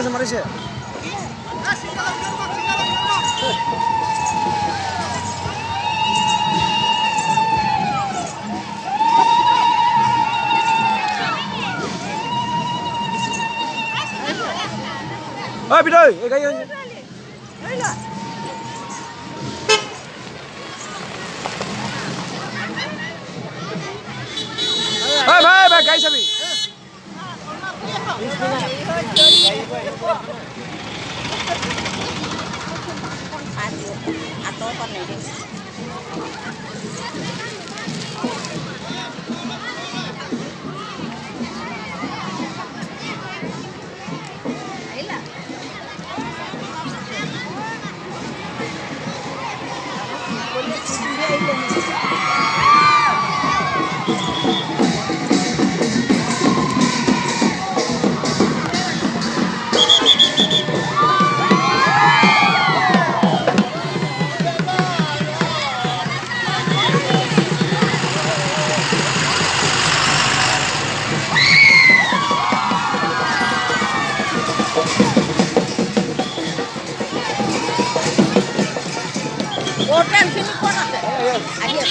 আছে মাৰিছে ঐ বিদয় এই গাড়ী ভাই ভাই গাড়ী চাবি atau apa nih? Hotel sini kok ada? Ada.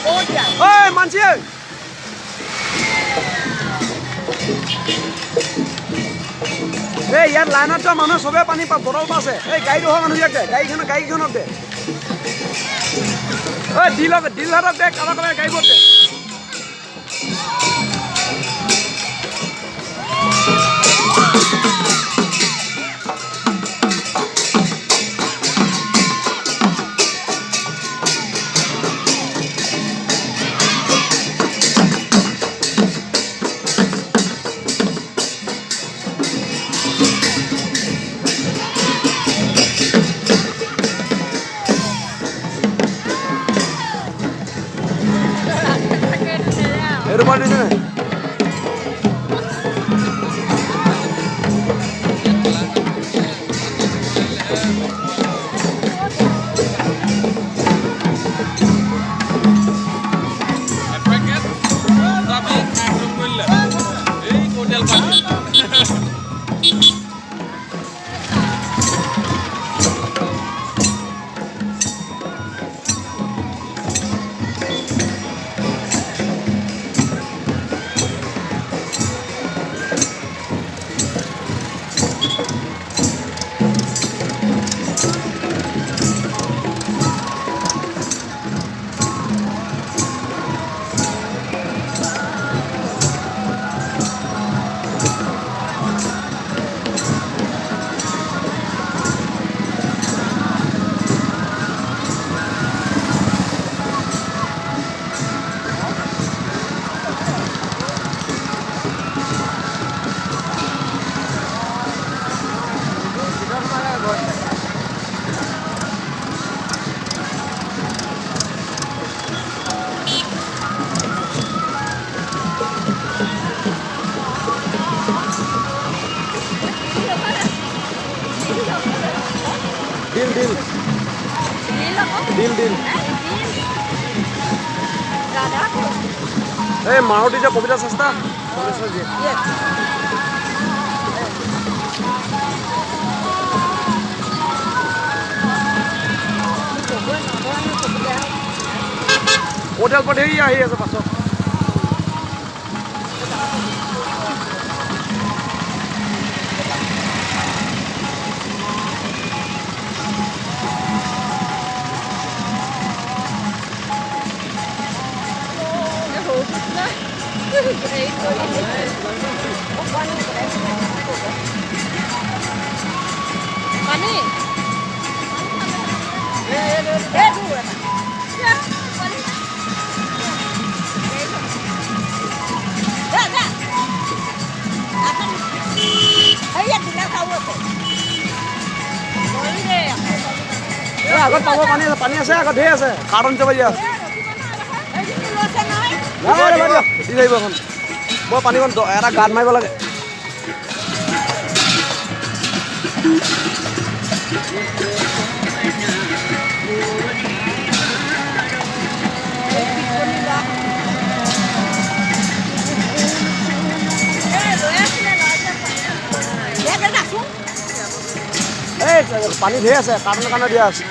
Oh ya. Oi, manci. ইয়াত লাইনত যোৱা মানুহ চবে পানী বটল পাইছে এই গাড়ী দুশ মানুহ ইয়াত দে গাড়ীখনত দে ঐ ডিল হাতত দে কাৰোবাৰ কাৰোবাৰ গাড়ীবোৰত দে এৰপৰ দিছে না ডিল এই মাৰুতি যে কবিতা সস্তা হোটেল পঠে আহি আছে পাছত আগত পাব পানী আছে আগত ধেৰ আছে কাৰণ যাব দিয়া দি লাগিব এখন মই পানীখন এটা গাঁত মাৰিব লাগে পানী ঢেৰ আছে কাৰ্টনে দিয়া আছে